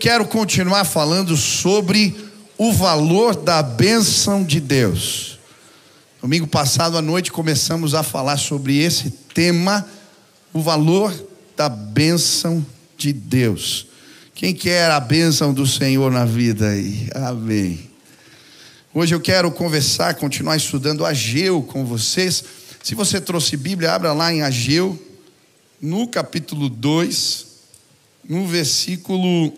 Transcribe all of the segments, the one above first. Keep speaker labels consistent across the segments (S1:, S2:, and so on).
S1: quero continuar falando sobre o valor da bênção de Deus. Domingo passado à noite começamos a falar sobre esse tema, o valor da bênção de Deus. Quem quer a bênção do Senhor na vida aí? Amém. Hoje eu quero continuar estudando Ageu com vocês. Se você trouxe Bíblia, abra lá em Ageu, no capítulo 2, no versículo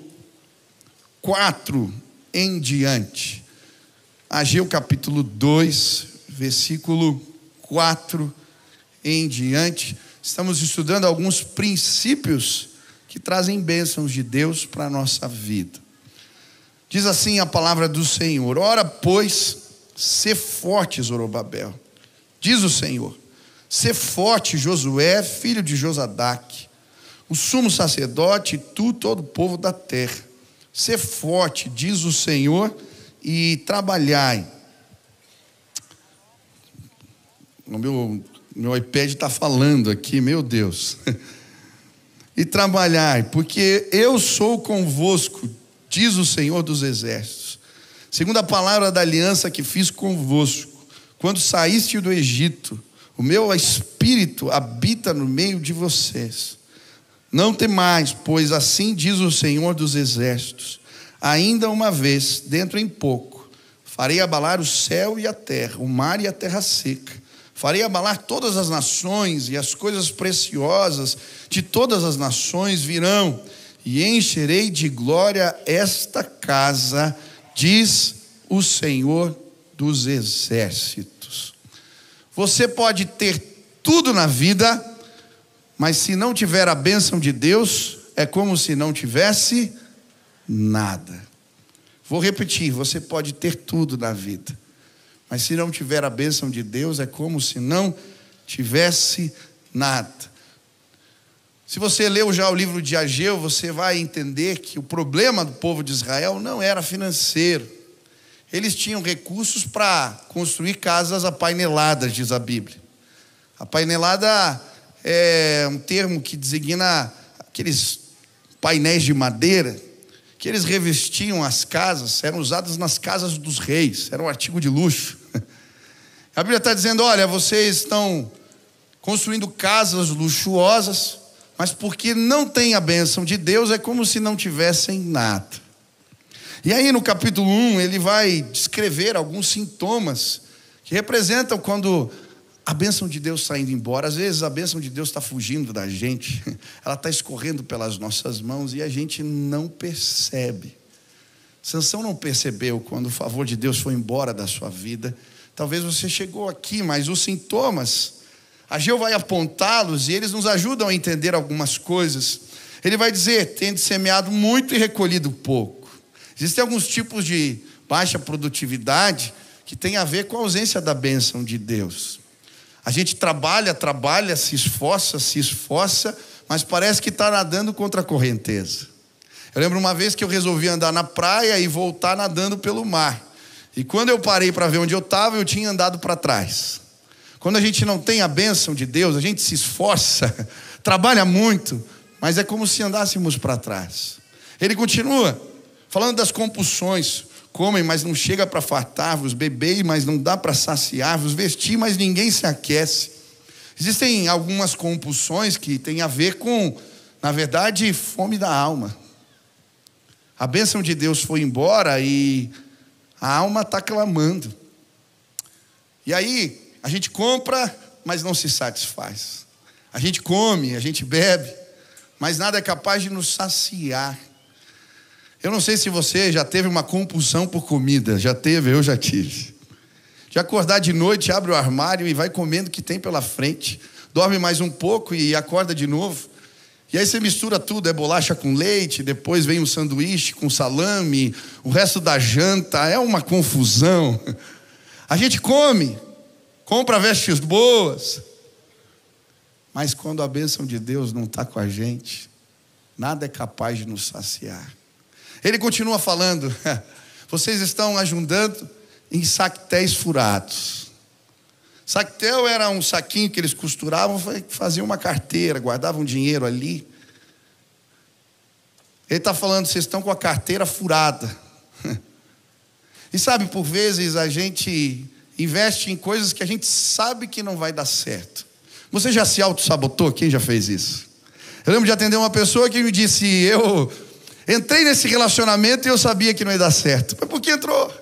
S1: 4 em diante. Ageu capítulo 2, versículo 4 em diante. Estamos estudando alguns princípios que trazem bênçãos de Deus para a nossa vida. Diz assim a palavra do Senhor: ora, pois, sê forte, Zorobabel. Diz o Senhor: sê forte, Josué, filho de Josadaque, o sumo sacerdote, e tu, todo o povo da terra. Sê forte, diz o Senhor, e trabalhai. O meu iPad está falando aqui, meu Deus. E trabalhai, porque eu sou convosco, diz o Senhor dos exércitos. Segundo a palavra da aliança que fiz convosco, quando saíste do Egito, o meu espírito habita no meio de vocês. Não temais, pois assim diz o Senhor dos exércitos: ainda uma vez, dentro em pouco, farei abalar o céu e a terra, o mar e a terra seca. Farei abalar todas as nações, e as coisas preciosas de todas as nações virão, e encherei de glória esta casa, diz o Senhor dos exércitos. Você pode ter tudo na vida, mas se não tiver a bênção de Deus, é como se não tivesse nada. Vou repetir: você pode ter tudo na vida, mas se não tiver a bênção de Deus, é como se não tivesse nada. Se você leu já o livro de Ageu, você vai entender que o problema do povo de Israel não era financeiro. Eles tinham recursos para construir casas apaineladas, diz a Bíblia. Apainelada é um termo que designa aqueles painéis de madeira que eles revestiam as casas, eram usadas nas casas dos reis, era um artigo de luxo. A Bíblia está dizendo: olha, vocês estão construindo casas luxuosas, mas porque não tem a bênção de Deus, é como se não tivessem nada. E aí no capítulo 1, ele vai descrever alguns sintomas que representam quando a bênção de Deus está indo embora. Às vezes a bênção de Deus está fugindo da gente, ela está escorrendo pelas nossas mãos e a gente não percebe. Sansão não percebeu quando o favor de Deus foi embora da sua vida. Talvez você chegou aqui, mas os sintomas, Ageu vai apontá-los e eles nos ajudam a entender algumas coisas. Ele vai dizer: tende semeado muito e recolhido pouco. Existem alguns tipos de baixa produtividade que tem a ver com a ausência da bênção de Deus. A gente trabalha, se esforça, mas parece que está nadando contra a correnteza. Eu lembro uma vez que eu resolvi andar na praia e voltar nadando pelo mar. E quando eu parei para ver onde eu estava, eu tinha andado para trás. Quando a gente não tem a bênção de Deus, a gente se esforça, trabalha muito, mas é como se andássemos para trás. Ele continua falando das compulsões: comem, mas não chega para fartar-vos, bebei, mas não dá para saciar-vos, vestir, mas ninguém se aquece. Existem algumas compulsões que têm a ver com, na verdade, fome da alma. A bênção de Deus foi embora e a alma está clamando. E aí, a gente compra, mas não se satisfaz. A gente come, a gente bebe, mas nada é capaz de nos saciar. Eu não sei se você já teve uma compulsão por comida. Já teve? Eu já tive. De acordar de noite, abre o armário e vai comendo o que tem pela frente. Dorme mais um pouco e acorda de novo. E aí você mistura tudo, é bolacha com leite, depois vem um sanduíche com salame, o resto da janta, é uma confusão. A gente come, compra vestes boas, mas quando a bênção de Deus não está com a gente, nada é capaz de nos saciar. Ele continua falando: vocês estão ajudando em saquetéis furados. Saquetel era um saquinho que eles costuravam, faziam uma carteira, guardavam dinheiro ali. Ele está falando, vocês estão com a carteira furada. E sabe, por vezes a gente investe em coisas que a gente sabe que não vai dar certo. Você já se auto-sabotou? Quem já fez isso? Eu lembro de atender uma pessoa que me disse, eu entrei nesse relacionamento e eu sabia que não ia dar certo. Mas por que entrou?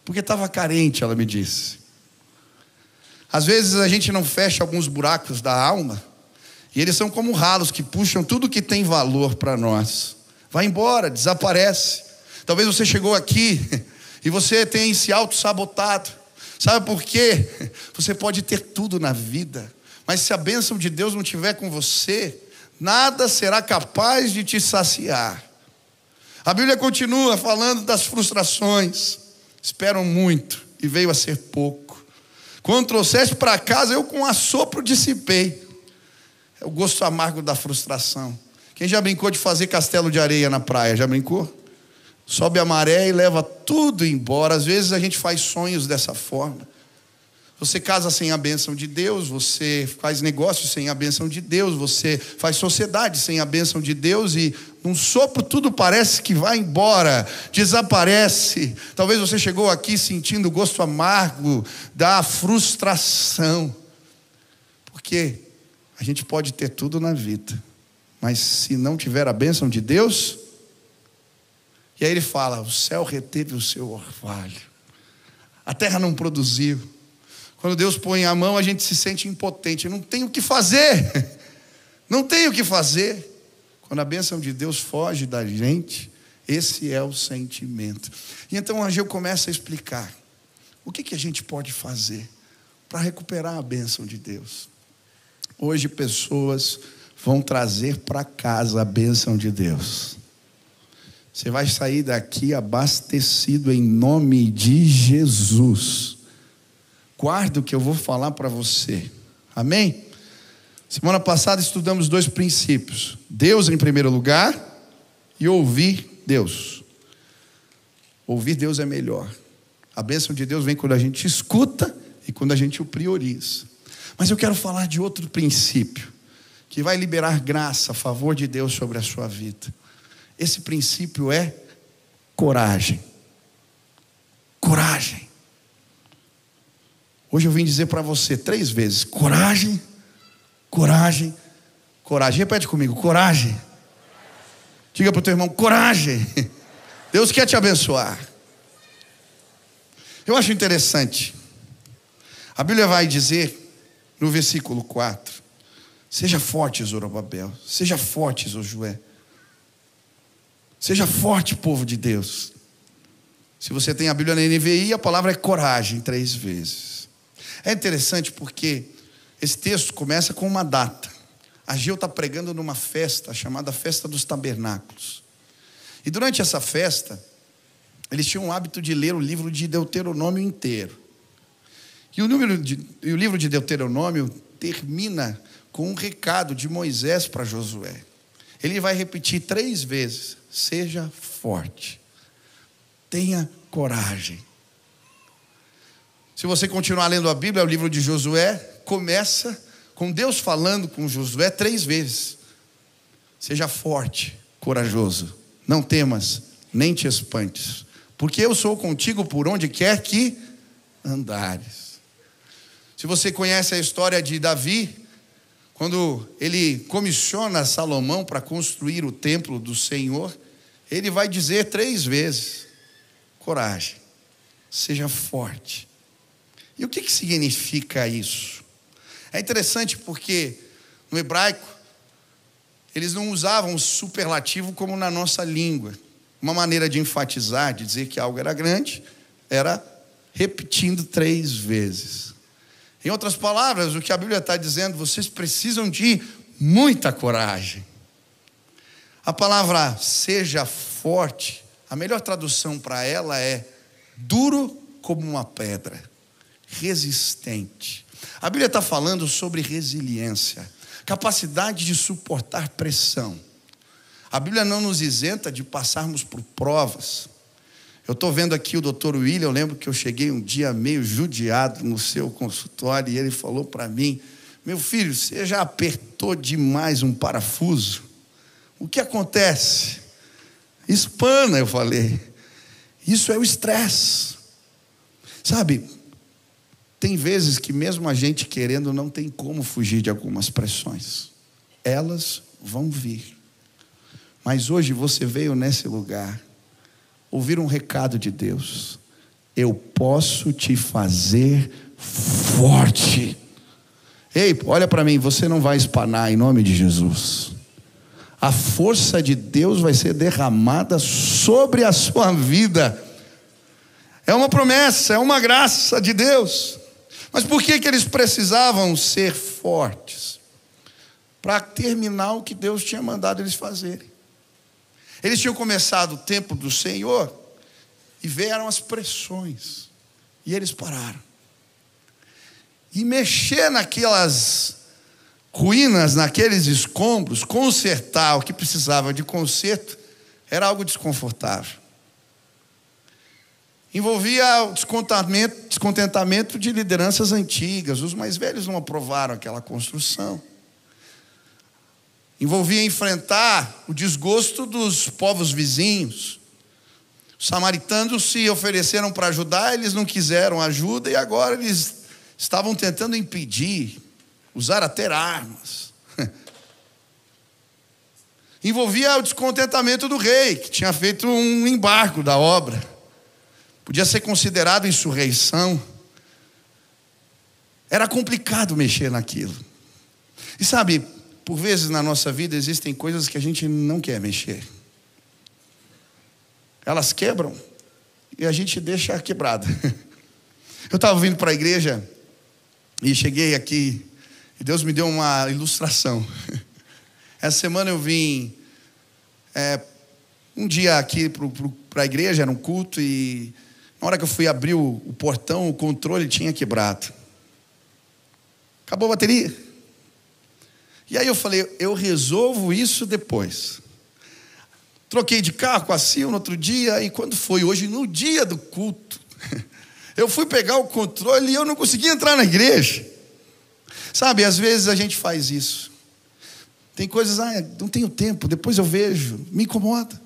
S1: Porque estava carente, ela me disse. Às vezes a gente não fecha alguns buracos da alma, e eles são como ralos que puxam tudo que tem valor para nós. Vai embora, desaparece. Talvez você chegou aqui e você tenha se auto-sabotado. Sabe por quê? Você pode ter tudo na vida, mas se a bênção de Deus não estiver com você, nada será capaz de te saciar. A Bíblia continua falando das frustrações. Esperam muito e veio a ser pouco. Quando trouxeste para casa, eu com assopro dissipei. É o gosto amargo da frustração. Quem já brincou de fazer castelo de areia na praia? Já brincou? Sobe a maré e leva tudo embora. Às vezes a gente faz sonhos dessa forma. Você casa sem a bênção de Deus, você faz negócios sem a bênção de Deus, você faz sociedade sem a bênção de Deus e num sopro tudo parece que vai embora, desaparece. Talvez você chegou aqui sentindo o gosto amargo da frustração. Porque a gente pode ter tudo na vida, mas se não tiver a bênção de Deus... E aí ele fala, o céu reteve o seu orvalho, a terra não produziu. Quando Deus põe a mão, a gente se sente impotente, não tem o que fazer, não tem o que fazer. Quando a bênção de Deus foge da gente, esse é o sentimento. E então o Ageu começa a explicar, o que a gente pode fazer para recuperar a bênção de Deus. Hoje pessoas vão trazer para casa a bênção de Deus. Você vai sair daqui abastecido em nome de Jesus. Guarda o que eu vou falar para você. Amém? Semana passada estudamos 2 princípios. Deus em primeiro lugar e ouvir Deus. Ouvir Deus é melhor. A bênção de Deus vem quando a gente escuta e quando a gente o prioriza. Mas eu quero falar de outro princípio que vai liberar graça, a favor de Deus sobre a sua vida. Esse princípio é coragem. Coragem. Hoje eu vim dizer para você 3 vezes: coragem, coragem, coragem. Repete comigo: coragem. Diga para o teu irmão: coragem. Deus quer te abençoar. Eu acho interessante. A Bíblia vai dizer no versículo 4: seja forte, Zorobabel. Seja forte, Josué. Seja forte, povo de Deus. Se você tem a Bíblia na NVI, a palavra é coragem 3 vezes. É interessante porque esse texto começa com uma data. Ageu está pregando numa festa chamada Festa dos Tabernáculos. E durante essa festa, eles tinham o hábito de ler o livro de Deuteronômio inteiro. E o livro de Deuteronômio termina com um recado de Moisés para Josué. Ele vai repetir 3 vezes: seja forte, tenha coragem. Se você continuar lendo a Bíblia, o livro de Josué começa com Deus falando com Josué 3 vezes: seja forte, corajoso, não temas, nem te espantes, porque eu sou contigo por onde quer que andares. Se você conhece a história de Davi, quando ele comissiona Salomão para construir o templo do Senhor, ele vai dizer 3 vezes: coragem, seja forte. E o que significa isso? É interessante porque no hebraico eles não usavam o superlativo como na nossa língua. Uma maneira de enfatizar, de dizer que algo era grande, era repetindo 3 vezes. Em outras palavras, o que a Bíblia está dizendo: vocês precisam de muita coragem. A palavra seja forte, a melhor tradução para ela é duro como uma pedra, resistente. A Bíblia está falando sobre resiliência, capacidade de suportar pressão. A Bíblia não nos isenta de passarmos por provas. Eu estou vendo aqui o Dr. William. Eu lembro que eu cheguei um dia meio judiado no seu consultório e ele falou para mim: meu filho, você já apertou demais um parafuso? O que acontece? Espana, eu falei. Isso é o estresse. Sabe, tem vezes que mesmo a gente querendo, não tem como fugir de algumas pressões. Elas vão vir. Mas hoje você veio nesse lugar ouvir um recado de Deus. Eu posso te fazer forte. Ei, olha para mim, você não vai espanar em nome de Jesus. A força de Deus vai ser derramada sobre a sua vida. É uma promessa, é uma graça de Deus. Mas por que eles precisavam ser fortes? Para terminar o que Deus tinha mandado eles fazerem. Eles tinham começado o tempo do Senhor e vieram as pressões. E eles pararam. E mexer naquelas ruínas, naqueles escombros, consertar o que precisava de conserto, era algo desconfortável. Envolvia o descontentamento de lideranças antigas. Os mais velhos não aprovaram aquela construção. Envolvia enfrentar o desgosto dos povos vizinhos. Os samaritanos se ofereceram para ajudar, eles não quiseram ajuda e agora eles estavam tentando impedir, usar até armas. Envolvia o descontentamento do rei, que tinha feito um embargo da obra. Podia ser considerado insurreição. Era complicado mexer naquilo. E sabe, por vezes na nossa vida existem coisas que a gente não quer mexer. Elas quebram e a gente deixa quebrada. Eu estava vindo para a igreja e cheguei aqui e Deus me deu uma ilustração. Essa semana eu vim um dia aqui para a igreja, era um culto, e na hora que eu fui abrir o portão, o controle tinha quebrado. Acabou a bateria. E aí eu falei, eu resolvo isso depois. Troquei de carro com a Sil no outro dia, e quando foi hoje, no dia do culto, eu fui pegar o controle e eu não consegui entrar na igreja. Sabe, às vezes a gente faz isso. Tem coisas, não tenho tempo, depois eu vejo, me incomoda.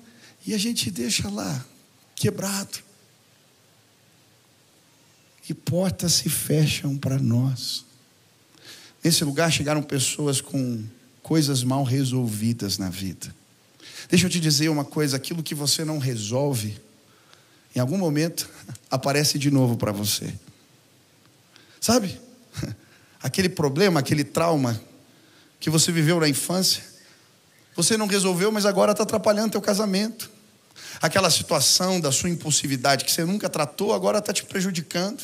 S1: E a gente deixa lá, quebrado. E portas se fecham para nós. Nesse lugar chegaram pessoas com coisas mal resolvidas na vida. Deixa eu te dizer uma coisa, aquilo que você não resolve, em algum momento, aparece de novo para você. Sabe? Aquele problema, aquele trauma que você viveu na infância, você não resolveu, mas agora está atrapalhando teu casamento. Aquela situação da sua impulsividade que você nunca tratou, agora está te prejudicando.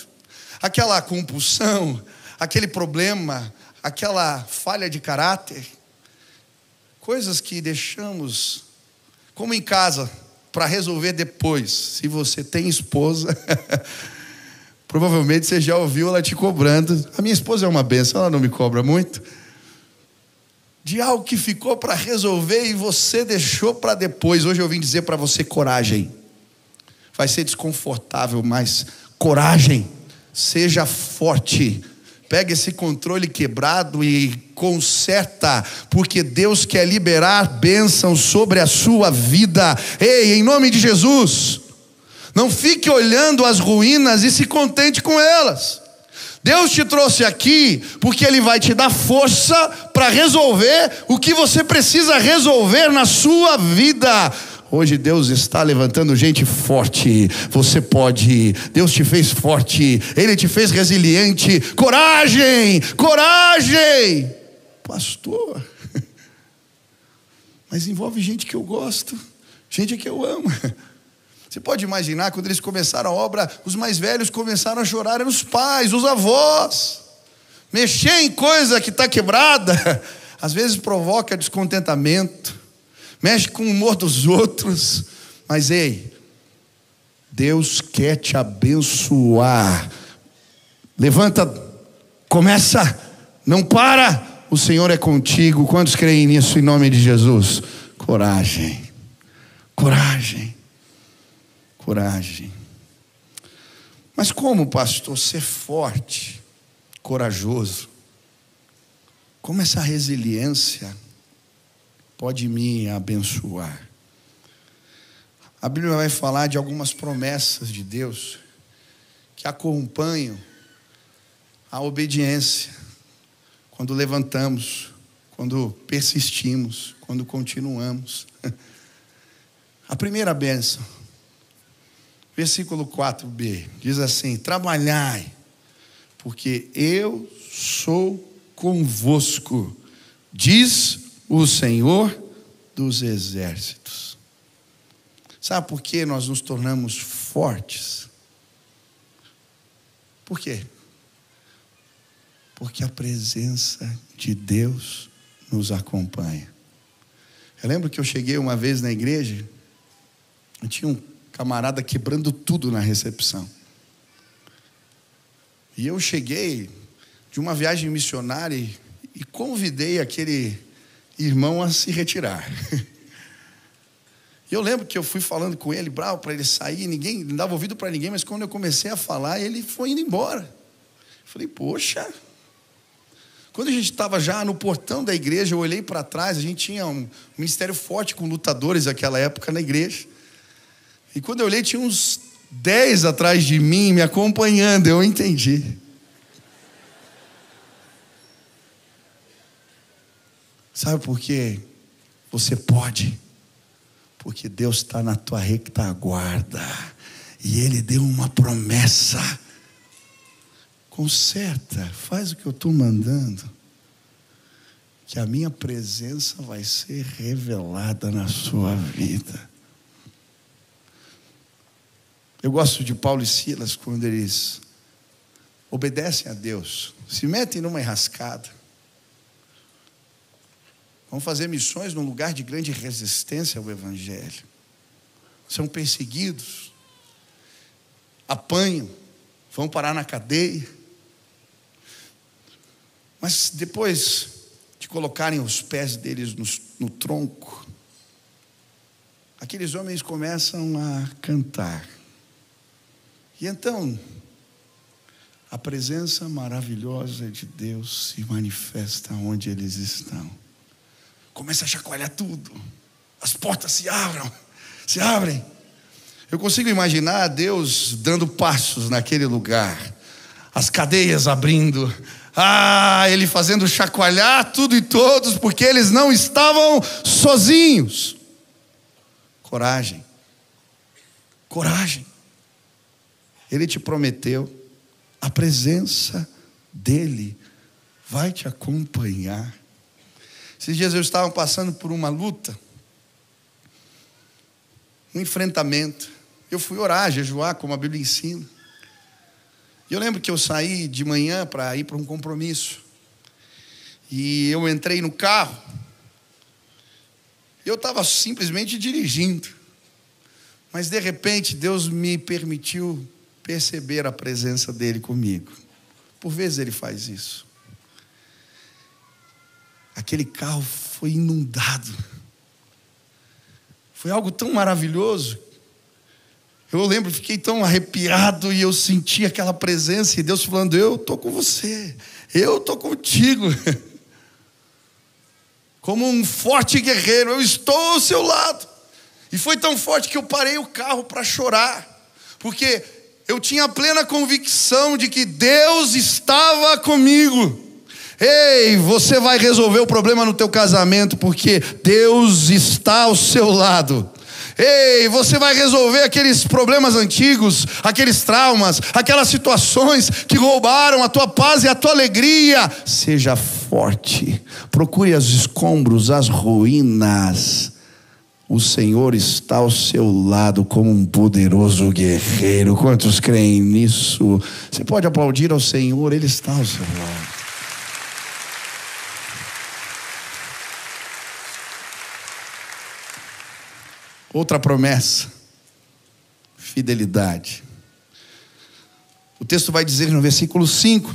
S1: Aquela compulsão, aquele problema, aquela falha de caráter, coisas que deixamos, como em casa, para resolver depois. Se você tem esposa, provavelmente você já ouviu ela te cobrando. A minha esposa é uma bênção, ela não me cobra muito. De algo que ficou para resolver e você deixou para depois. Hoje eu vim dizer para você, coragem. Vai ser desconfortável, mas coragem. Seja forte. Pega esse controle quebrado e conserta, porque Deus quer liberar bênção sobre a sua vida. Ei, em nome de Jesus, não fique olhando as ruínas e se contente com elas. Deus te trouxe aqui porque Ele vai te dar força para resolver o que você precisa resolver na sua vida. Hoje Deus está levantando gente forte. Você pode. Deus te fez forte. Ele te fez resiliente. Coragem! Coragem! Pastor, mas envolve gente que eu gosto, gente que eu amo. Você pode imaginar, quando eles começaram a obra, os mais velhos começaram a chorar, eram os pais, os avós. Mexer em coisa que está quebrada, às vezes provoca descontentamento, mexe com o humor dos outros. Mas ei, Deus quer te abençoar. Levanta, começa, não para. O Senhor é contigo. Quantos creem nisso em nome de Jesus? Coragem, coragem. Coragem. Mas como, pastor, ser forte, corajoso? Como essa resiliência pode me abençoar? A Bíblia vai falar de algumas promessas de Deus que acompanham a obediência, quando levantamos, quando persistimos, quando continuamos. A primeira bênção, versículo 4b, diz assim: trabalhai, porque eu sou convosco, diz o Senhor dos exércitos. Sabe por que nós nos tornamos fortes? Por quê? Porque a presença de Deus nos acompanha. Eu lembro que eu cheguei uma vez na igreja, e tinha um camarada quebrando tudo na recepção. E eu cheguei de uma viagem missionária e convidei aquele irmão a se retirar. E eu lembro que eu fui falando com ele, bravo, para ele sair, ninguém não dava ouvido para ninguém, mas quando eu comecei a falar, ele foi indo embora. Eu falei, poxa. Quando a gente estava já no portão da igreja, eu olhei para trás, a gente tinha um ministério forte com lutadores naquela época na igreja. E quando eu olhei, tinha uns 10 atrás de mim, me acompanhando, eu entendi. Sabe por quê? Você pode. Porque Deus está na tua retaguarda. E Ele deu uma promessa. Conserta, faz o que eu estou mandando. Que a minha presença vai ser revelada na sua vida. Eu gosto de Paulo e Silas quando eles obedecem a Deus. Se metem numa enrascada. Vão fazer missões num lugar de grande resistência ao Evangelho. São perseguidos. Apanham. Vão parar na cadeia. Mas depois de colocarem os pés deles no tronco, aqueles homens começam a cantar. E então, a presença maravilhosa de Deus se manifesta onde eles estão. Começa a chacoalhar tudo. As portas se abrem. Eu consigo imaginar Deus dando passos naquele lugar. As cadeias abrindo. Ele fazendo chacoalhar tudo e todos, porque eles não estavam sozinhos. Coragem. Ele te prometeu. A presença dele vai te acompanhar. Esses dias eu estava passando por uma luta, um enfrentamento. Eu fui orar, jejuar, como a Bíblia ensina. E eu lembro que eu saí de manhã para ir para um compromisso. E eu entrei no carro. Eu estava simplesmente dirigindo. Mas de repente Deus me permitiu perceber a presença dele comigo. Por vezes ele faz isso. Aquele carro foi inundado. Foi algo tão maravilhoso. Eu lembro, fiquei tão arrepiado e eu senti aquela presença e Deus falando: eu estou com você, eu estou contigo. Como um forte guerreiro, eu estou ao seu lado. E foi tão forte que eu parei o carro para chorar, porque eu tinha plena convicção de que Deus estava comigo. Ei, você vai resolver o problema no teu casamento, porque Deus está ao seu lado. Ei, você vai resolver aqueles problemas antigos, aqueles traumas, aquelas situações que roubaram a tua paz e a tua alegria. Seja forte, procure os escombros, as ruínas. O Senhor está ao seu lado como um poderoso guerreiro. Quantos creem nisso? Você pode aplaudir ao Senhor, Ele está ao seu lado. Outra promessa, fidelidade. O texto vai dizer no versículo 5: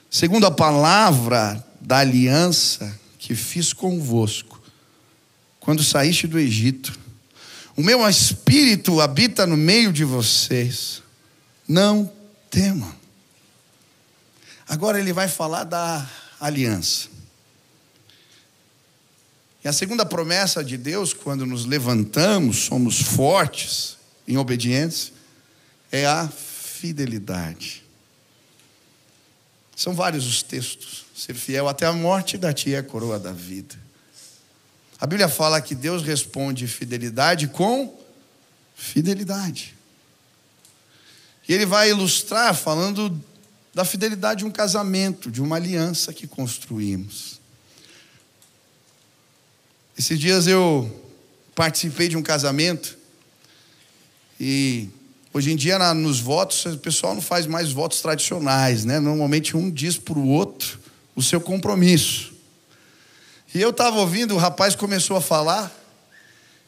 S1: segundo a palavra da aliança que fiz convosco, quando saíste do Egito, o meu espírito habita no meio de vocês, não temam. Agora ele vai falar da aliança. E a segunda promessa de Deus, quando nos levantamos, somos fortes em obediência, é a fidelidade. São vários os textos. Ser fiel até a morte, dar-te a coroa da vida. A Bíblia fala que Deus responde fidelidade com fidelidade. E ele vai ilustrar falando da fidelidade de um casamento, de uma aliança que construímos. Esses dias eu participei de um casamento e hoje em dia nos votos o pessoal não faz mais votos tradicionais, né? Normalmente um diz para o outro o seu compromisso. E eu estava ouvindo, o rapaz começou a falar,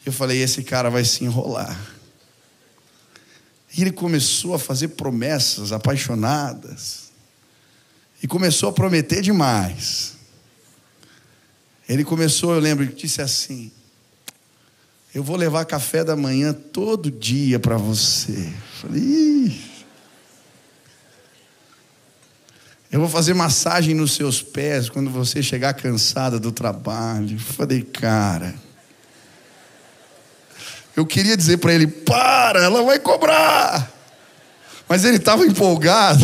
S1: eu falei, esse cara vai se enrolar. E ele começou a fazer promessas apaixonadas e começou a prometer demais. Ele começou, eu lembro, disse assim, eu vou levar café da manhã todo dia para você. Eu falei, ih. Eu vou fazer massagem nos seus pés quando você chegar cansada do trabalho. Eu falei, cara, eu queria dizer para ele, para, ela vai cobrar. Mas ele estava empolgado.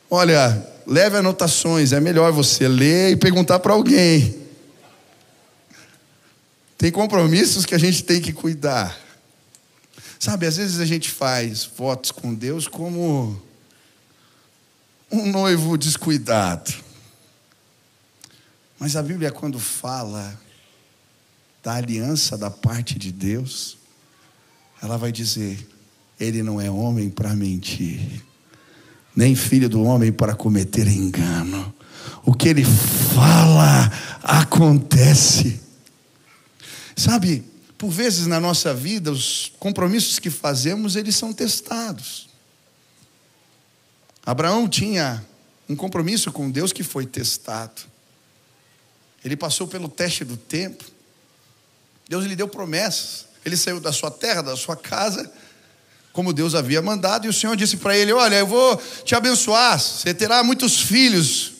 S1: Olha, leve anotações, é melhor você ler e perguntar para alguém. Tem compromissos que a gente tem que cuidar. Sabe, às vezes a gente faz votos com Deus como um noivo descuidado. Mas a Bíblia, quando fala da aliança da parte de Deus, ela vai dizer, ele não é homem para mentir, nem filho do homem para cometer engano. O que ele fala, acontece. Sabe, por vezes na nossa vida, os compromissos que fazemos, eles são testados. Abraão tinha um compromisso com Deus que foi testado. Ele passou pelo teste do tempo. Deus lhe deu promessas. Ele saiu da sua terra, da sua casa, como Deus havia mandado. E o Senhor disse para ele, olha, eu vou te abençoar. Você terá muitos filhos.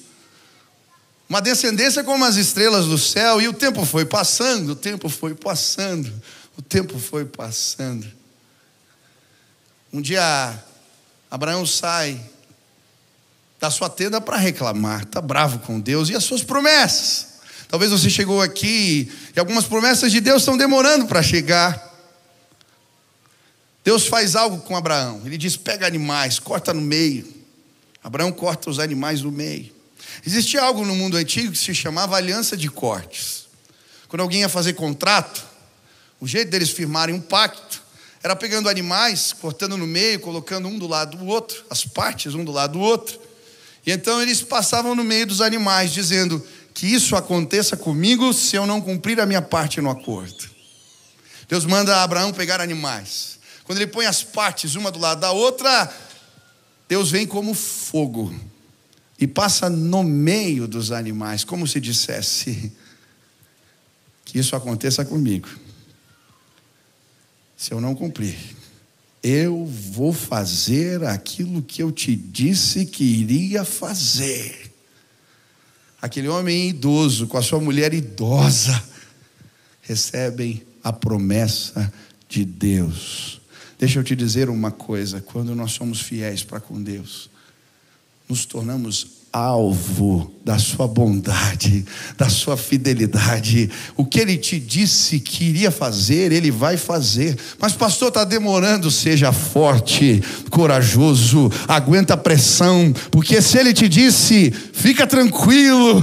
S1: Uma descendência como as estrelas do céu. E o tempo foi passando, o tempo foi passando, o tempo foi passando. Um dia, Abraão sai da sua tenda para reclamar, está bravo com Deus e as suas promessas. Talvez você chegou aqui e algumas promessas de Deus estão demorando para chegar. Deus faz algo com Abraão, ele diz, pega animais, corta no meio. Abraão corta os animais no meio. Existia algo no mundo antigo que se chamava aliança de cortes. Quando alguém ia fazer contrato, o jeito deles firmarem um pacto era pegando animais, cortando no meio, colocando um do lado do outro, as partes um do lado do outro. E então eles passavam no meio dos animais, dizendo que isso aconteça comigo se eu não cumprir a minha parte no acordo. Deus manda Abraão pegar animais. Quando ele põe as partes uma do lado da outra, Deus vem como fogo e passa no meio dos animais, como se dissesse que isso aconteça comigo. Se eu não cumprir, eu vou fazer aquilo que eu te disse que iria fazer. Aquele homem idoso com a sua mulher idosa recebem a promessa de Deus. Deixa eu te dizer uma coisa, quando nós somos fiéis para com Deus, nos tornamos alvo da sua bondade, da sua fidelidade. O que ele te disse que iria fazer, ele vai fazer. Mas pastor, está demorando. Seja forte, corajoso, aguenta a pressão, porque se ele te disse, fica tranquilo,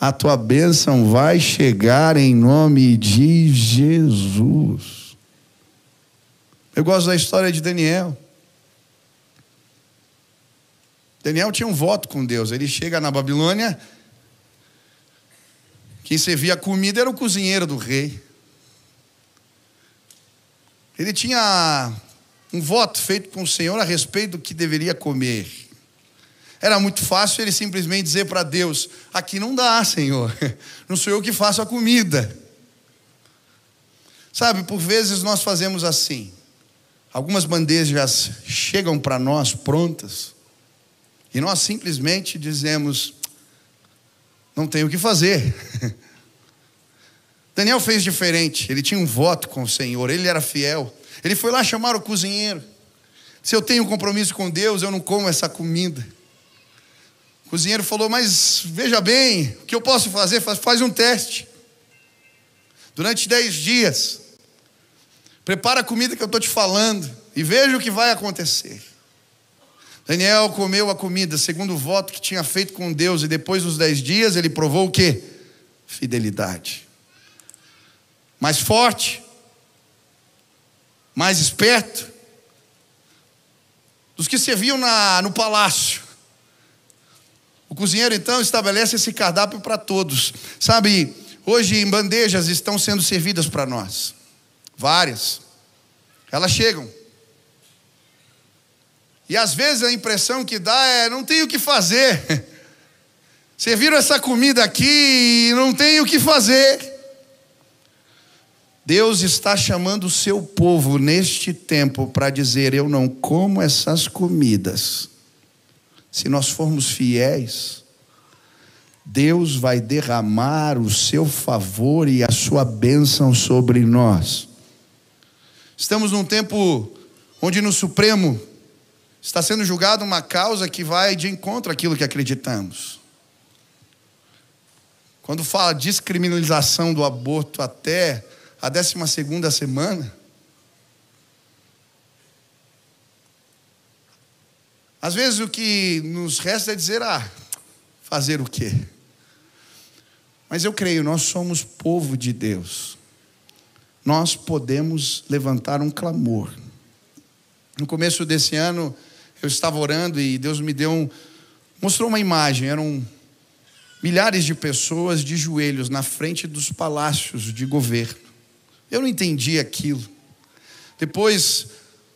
S1: a tua bênção vai chegar em nome de Jesus. Eu gosto da história de Daniel. Daniel tinha um voto com Deus. Ele chega na Babilônia, quem servia a comida era o cozinheiro do rei. Ele tinha um voto feito com o Senhor a respeito do que deveria comer. Era muito fácil ele simplesmente dizer para Deus, aqui não dá, Senhor, não sou eu que faço a comida. Sabe, por vezes nós fazemos assim, algumas bandejas chegam para nós prontas, e nós simplesmente dizemos, não tenho o que fazer. Daniel fez diferente. Ele tinha um voto com o Senhor, ele era fiel. Ele foi lá chamar o cozinheiro. Se eu tenho um compromisso com Deus, eu não como essa comida. O cozinheiro falou: mas veja bem, o que eu posso fazer? Faz um teste. Durante 10 dias, prepara a comida que eu estou te falando e veja o que vai acontecer. Daniel comeu a comida segundo o voto que tinha feito com Deus, e depois dos 10 dias ele provou o quê? Fidelidade. Mais forte, mais esperto dos que serviam no palácio. O cozinheiro então estabelece esse cardápio para todos. Sabe, hoje em bandejas estão sendo servidas para nós. Várias. Elas chegam. E às vezes a impressão que dá é: não tenho o que fazer. Serviram essa comida aqui e não tenho o que fazer. Deus está chamando o seu povo neste tempo para dizer: eu não como essas comidas. Se nós formos fiéis, Deus vai derramar o seu favor e a sua bênção sobre nós. Estamos num tempo onde no Supremo está sendo julgada uma causa que vai de encontro àquilo que acreditamos. Quando fala descriminalização do aborto até a 12ª semana, às vezes o que nos resta é dizer: fazer o quê? Mas eu creio, nós somos povo de Deus. Nós podemos levantar um clamor. No começo desse ano, eu estava orando e Deus me mostrou uma imagem. Eram milhares de pessoas de joelhos na frente dos palácios de governo. Eu não entendi aquilo. Depois,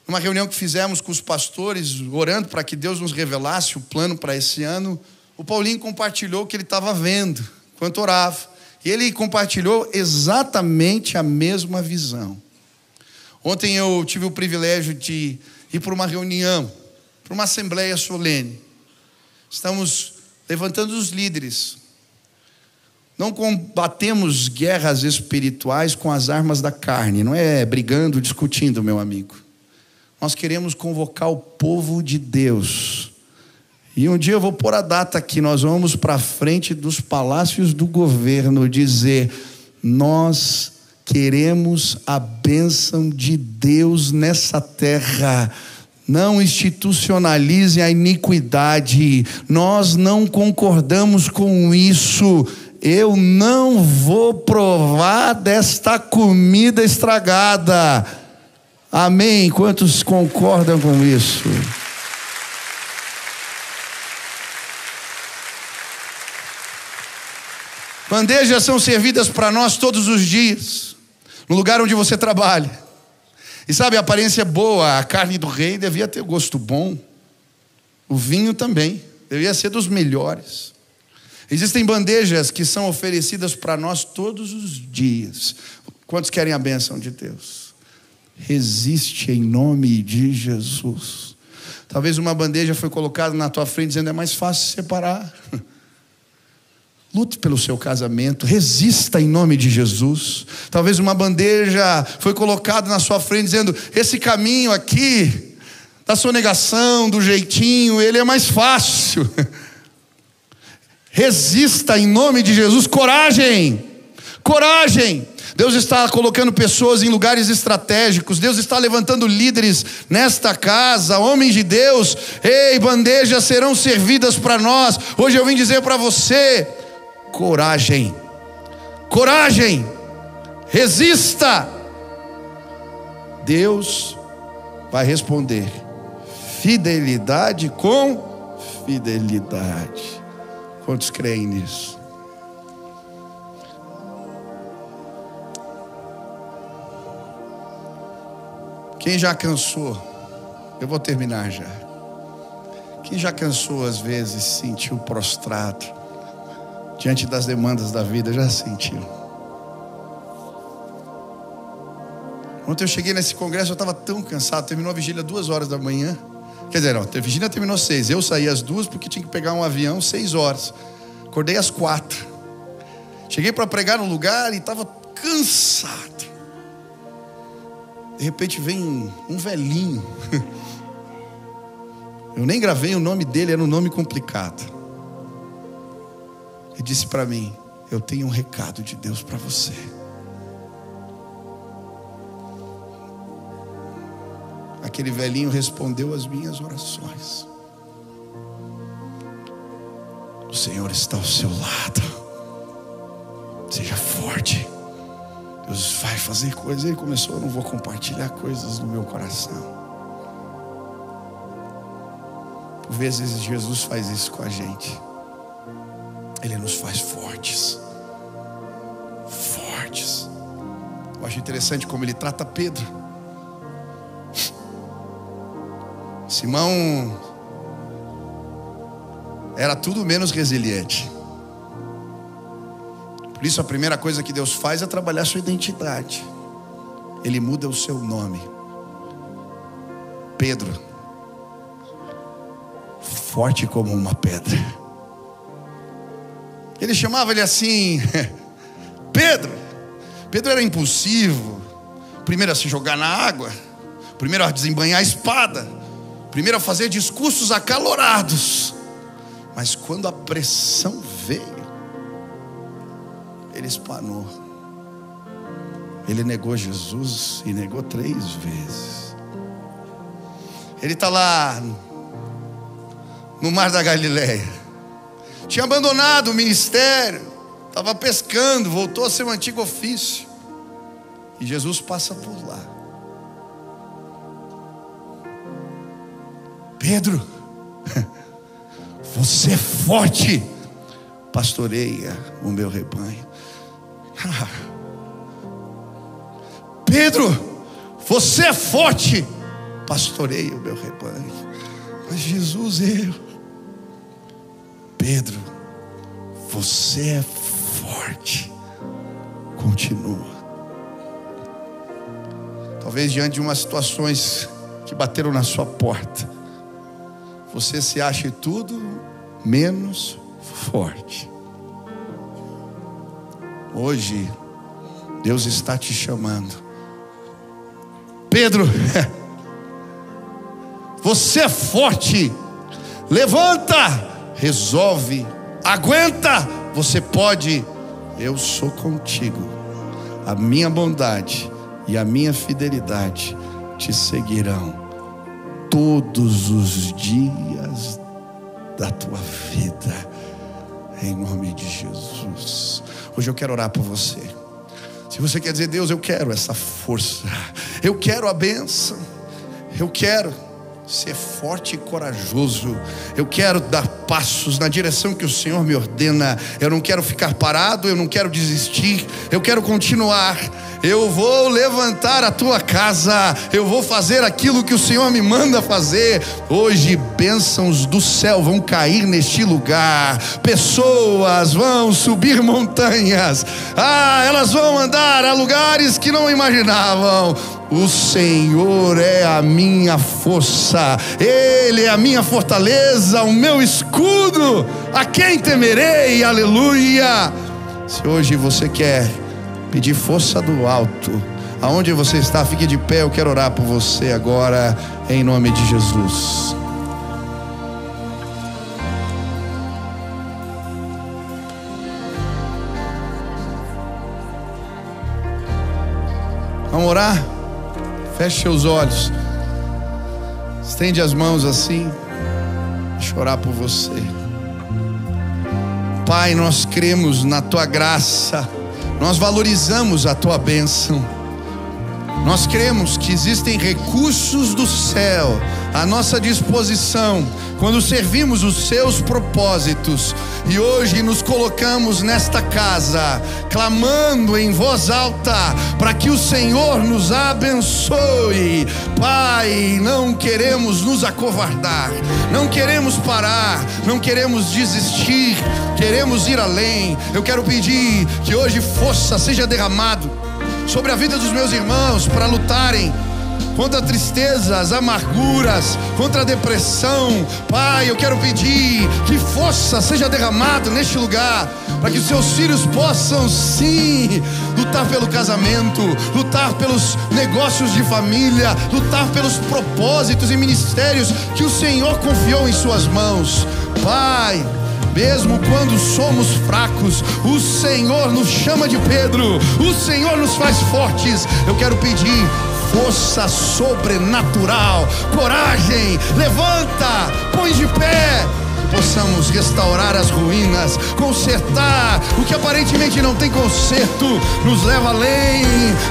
S1: numa reunião que fizemos com os pastores, orando para que Deus nos revelasse o plano para esse ano, o Paulinho compartilhou o que ele estava vendo enquanto orava. E ele compartilhou exatamente a mesma visão. Ontem eu tive o privilégio de ir para uma reunião, para uma assembleia solene. Estamos levantando os líderes. Não combatemos guerras espirituais com as armas da carne. Não é brigando, discutindo, meu amigo. Nós queremos convocar o povo de Deus. E um dia eu vou pôr a data aqui. Nós vamos para a frente dos palácios do governo dizer: nós queremos a bênção de Deus nessa terra. Não institucionalize a iniquidade. Nós não concordamos com isso. Eu não vou provar desta comida estragada. Amém? Quantos concordam com isso? Bandejas são servidas para nós todos os dias, no lugar onde você trabalha. E sabe, a aparência é boa. A carne do rei devia ter gosto bom. O vinho também devia ser dos melhores. Existem bandejas que são oferecidas para nós todos os dias. Quantos querem a bênção de Deus? Resiste em nome de Jesus. Talvez uma bandeja foi colocada na tua frente dizendo: é mais fácil separar. Lute pelo seu casamento, resista em nome de Jesus. Talvez uma bandeja foi colocada na sua frente dizendo: esse caminho aqui, da sonegação, do jeitinho, ele é mais fácil. Resista em nome de Jesus. Coragem, coragem. Deus está colocando pessoas em lugares estratégicos. Deus está levantando líderes nesta casa, homens de Deus. Ei, bandejas serão servidas para nós. Hoje eu vim dizer para você: coragem, coragem, resista. Deus vai responder fidelidade com fidelidade. Quantos creem nisso? Quem já cansou? Eu vou terminar já. Quem já cansou às vezes, se sentiu prostrado diante das demandas da vida? Já sentiu? Ontem eu cheguei nesse congresso, eu estava tão cansado. Terminou a vigília 2 horas da manhã. Quer dizer, não, a vigília terminou 6. Eu saí às 2 porque tinha que pegar um avião 6 horas. Acordei às 4. Cheguei para pregar no lugar e estava cansado. De repente vem um velhinho. Eu nem gravei o nome dele, era um nome complicado. Ele disse para mim: eu tenho um recado de Deus para você. Aquele velhinho respondeu às minhas orações. O Senhor está ao seu lado. Seja forte. Deus vai fazer coisas. Ele começou: eu não vou compartilhar coisas no meu coração. Por vezes Jesus faz isso com a gente. Ele nos faz fortes. Fortes. Eu acho interessante como ele trata Pedro. Simão era tudo menos resiliente. Por isso a primeira coisa que Deus faz é trabalhar sua identidade. Ele muda o seu nome. Pedro, forte como uma pedra. Ele chamava ele assim, Pedro. Pedro era impulsivo. Primeiro a se jogar na água. Primeiro a desembanhar a espada. Primeiro a fazer discursos acalorados. Mas quando a pressão veio, ele espanou. Ele negou Jesus e negou 3 vezes. Ele está lá no mar da Galileia. Tinha abandonado o ministério. Estava pescando, voltou a seu antigo ofício. E Jesus passa por lá. Pedro, você é forte. Pastoreia o meu rebanho. Pedro, você é forte. Pastoreia o meu rebanho. Mas Jesus, Pedro, você é forte. Continua. Talvez diante de umas situações que bateram na sua porta, você se ache tudo menos forte. Hoje Deus está te chamando. Pedro, você é forte. Levanta, resolve, aguenta, você pode. Eu sou contigo. A minha bondade e a minha fidelidade te seguirão todos os dias da tua vida, em nome de Jesus. Hoje eu quero orar por você. Se você quer dizer: Deus, eu quero essa força, eu quero a bênção, eu quero ser forte e corajoso, eu quero dar passos na direção que o Senhor me ordena. Eu não quero ficar parado, eu não quero desistir, eu quero continuar. Eu vou levantar a tua casa, eu vou fazer aquilo que o Senhor me manda fazer. Hoje bênçãos do céu vão cair neste lugar. Pessoas vão subir montanhas. Elas vão andar a lugares que não imaginavam. O Senhor é a minha força, Ele é a minha fortaleza, o meu escudo. A quem temerei? Aleluia. Se hoje você quer pedir força do alto, aonde você está, fique de pé. Eu quero orar por você agora, em nome de Jesus. Vamos orar? Feche seus olhos, estende as mãos assim. Deixa eu orar por você. Pai, nós cremos na tua graça, nós valorizamos a tua bênção. Nós cremos que existem recursos do céu à nossa disposição quando servimos os seus propósitos. E hoje nos colocamos nesta casa, clamando em voz alta para que o Senhor nos abençoe. Pai, não queremos nos acovardar, não queremos parar, não queremos desistir, queremos ir além. Eu quero pedir que hoje força seja derramado sobre a vida dos meus irmãos para lutarem contra tristezas, amarguras, contra a depressão. Pai, eu quero pedir que força seja derramada neste lugar para que os seus filhos possam sim lutar pelo casamento, lutar pelos negócios de família, lutar pelos propósitos e ministérios que o Senhor confiou em suas mãos. Pai, mesmo quando somos fracos, o Senhor nos chama de Pedro, o Senhor nos faz fortes. Eu quero pedir força sobrenatural, coragem, levanta, põe de pé, que possamos restaurar as ruínas, consertar o que aparentemente não tem conserto. Nos leva além,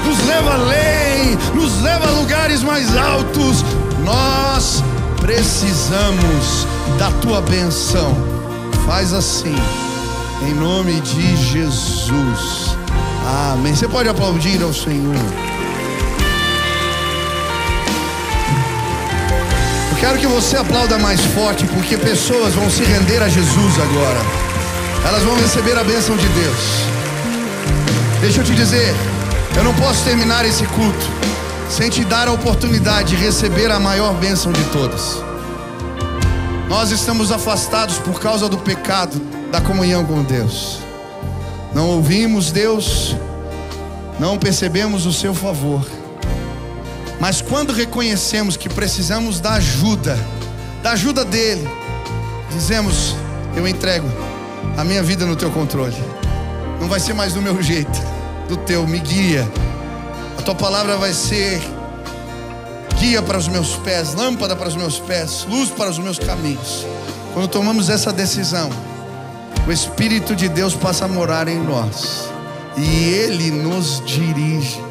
S1: nos leva além, nos leva a lugares mais altos. Nós precisamos da tua bênção. Faz assim, em nome de Jesus. Amém. Você pode aplaudir ao Senhor. Eu quero que você aplauda mais forte, porque pessoas vão se render a Jesus agora. Elas vão receber a bênção de Deus. Deixa eu te dizer, eu não posso terminar esse culto sem te dar a oportunidade de receber a maior bênção de todas. Nós estamos afastados por causa do pecado da comunhão com Deus. Não ouvimos Deus, não percebemos o seu favor. Mas quando reconhecemos que precisamos da ajuda dele, dizemos: eu entrego a minha vida no teu controle. Não vai ser mais do meu jeito, do teu, me guia. A tua palavra vai ser guia para os meus pés, lâmpada para os meus pés, luz para os meus caminhos. Quando tomamos essa decisão, o Espírito de Deus passa a morar em nós e Ele nos dirige.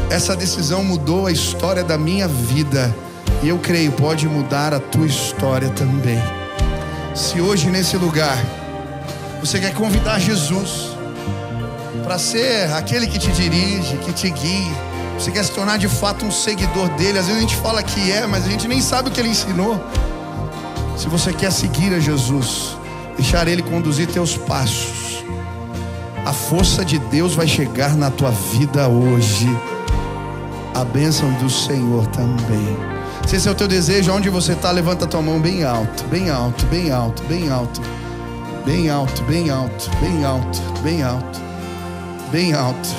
S1: Essa decisão mudou a história da minha vida e eu creio pode mudar a tua história também. Se hoje nesse lugar você quer convidar Jesus para ser aquele que te dirige, que te guia, você quer se tornar de fato um seguidor dele. Às vezes a gente fala que é, mas a gente nem sabe o que ele ensinou. Se você quer seguir a Jesus, deixar ele conduzir teus passos, a força de Deus vai chegar na tua vida hoje. A bênção do Senhor também. Se esse é o teu desejo, onde você está, levanta a tua mão bem alto, bem alto, bem alto, bem alto, bem alto, bem alto, bem alto, bem alto, bem alto.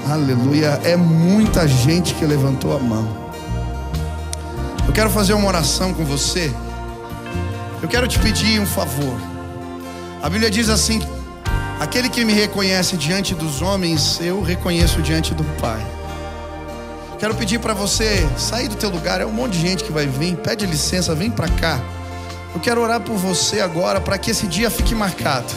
S1: Aleluia, é muita gente que levantou a mão. Eu quero fazer uma oração com você. Eu quero te pedir um favor. A Bíblia diz assim: aquele que me reconhece diante dos homens, eu reconheço diante do Pai. Quero pedir para você sair do teu lugar. É um monte de gente que vai vir. Pede licença, vem para cá. Eu quero orar por você agora, para que esse dia fique marcado,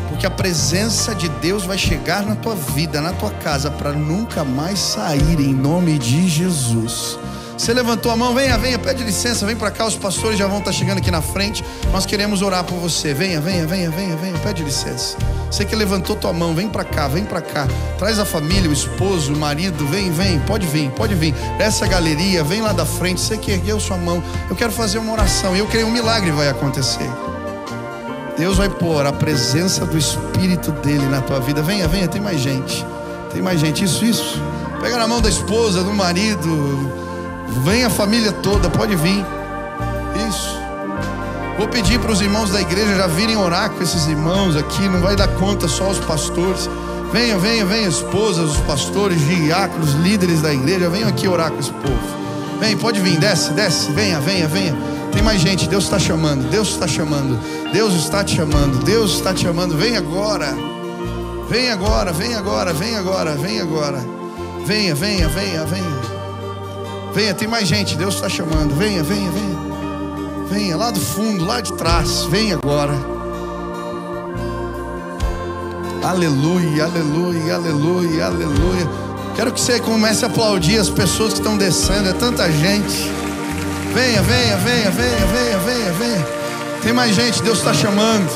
S1: porque a presença de Deus vai chegar na tua vida, na tua casa, para nunca mais sair, em nome de Jesus. Você levantou a mão, venha, venha, pede licença, vem para cá, os pastores já vão estar chegando aqui na frente. Nós queremos orar por você. Venha, venha, venha, venha, venha, pede licença. Você que levantou tua mão, vem para cá, vem para cá. Traz a família, o esposo, o marido, vem, vem, pode vir, pode vir. Essa galeria, vem lá da frente, você que ergueu sua mão. Eu quero fazer uma oração e eu creio um milagre vai acontecer. Deus vai pôr a presença do Espírito dele na tua vida. Venha, venha, tem mais gente. Tem mais gente, isso. Pega na mão da esposa, do marido. Vem a família toda, pode vir. Isso. Vou pedir para os irmãos da igreja já virem orar com esses irmãos aqui. Não vai dar conta só os pastores. Venha, venha, venha, esposas, os pastores, diáconos, líderes da igreja. Venham aqui orar com esse povo. Vem, pode vir, desce, desce. Venha, venha, venha. Tem mais gente, Deus está chamando, Deus está chamando, Deus está te chamando, Deus está te chamando. Vem agora, vem agora, vem agora, vem agora, vem agora. Venha, venha, venha, venha. Venha, tem mais gente, Deus está chamando. Venha, venha, venha. Venha, lá do fundo, lá de trás. Venha agora. Aleluia, aleluia, aleluia, aleluia. Quero que você comece a aplaudir as pessoas que estão descendo. É tanta gente. Venha, venha, venha, venha, venha, venha, venha. Tem mais gente, Deus está chamando.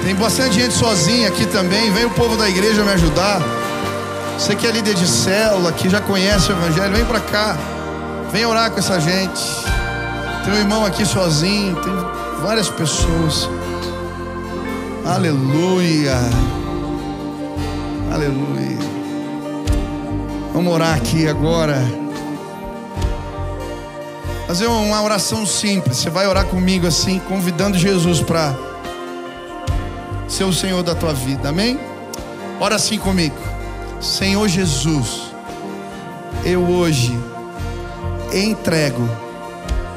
S1: Tem bastante gente sozinha aqui também. Vem o povo da igreja me ajudar. Você que é líder de célula, que já conhece o evangelho, vem para cá. Vem orar com essa gente. Tem um irmão aqui sozinho. Tem várias pessoas. Aleluia. Aleluia. Vamos orar aqui agora. Fazer uma oração simples. Você vai orar comigo assim, convidando Jesus para ser o Senhor da tua vida, amém? Ora assim comigo. Senhor Jesus, eu hoje entrego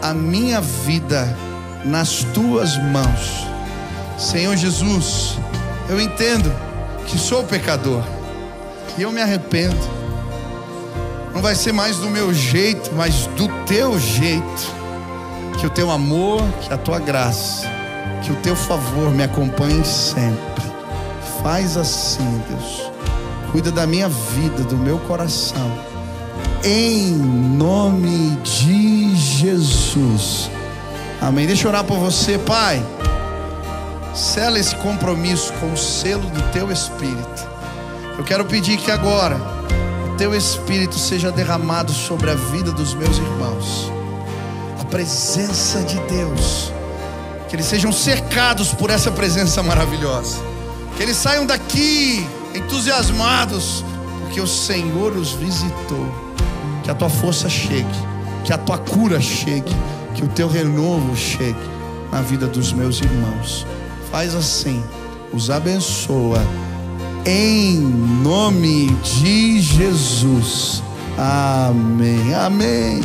S1: a minha vida nas tuas mãos. Senhor Jesus, eu entendo que sou pecador e eu me arrependo. Não vai ser mais do meu jeito, mas do teu jeito. Que o teu amor, que a tua graça, que o teu favor me acompanhe sempre. Faz assim, Deus. Cuida da minha vida, do meu coração. Em nome de Jesus. Amém. Deixa eu orar por você, Pai. Sela esse compromisso com o selo do teu Espírito. Eu quero pedir que agora o teu Espírito seja derramado sobre a vida dos meus irmãos. A presença de Deus. Que eles sejam cercados por essa presença maravilhosa. Que eles saiam daqui entusiasmados, porque o Senhor os visitou. Que a tua força chegue, que a tua cura chegue, que o teu renovo chegue na vida dos meus irmãos. Faz assim, os abençoa, em nome de Jesus. Amém, amém.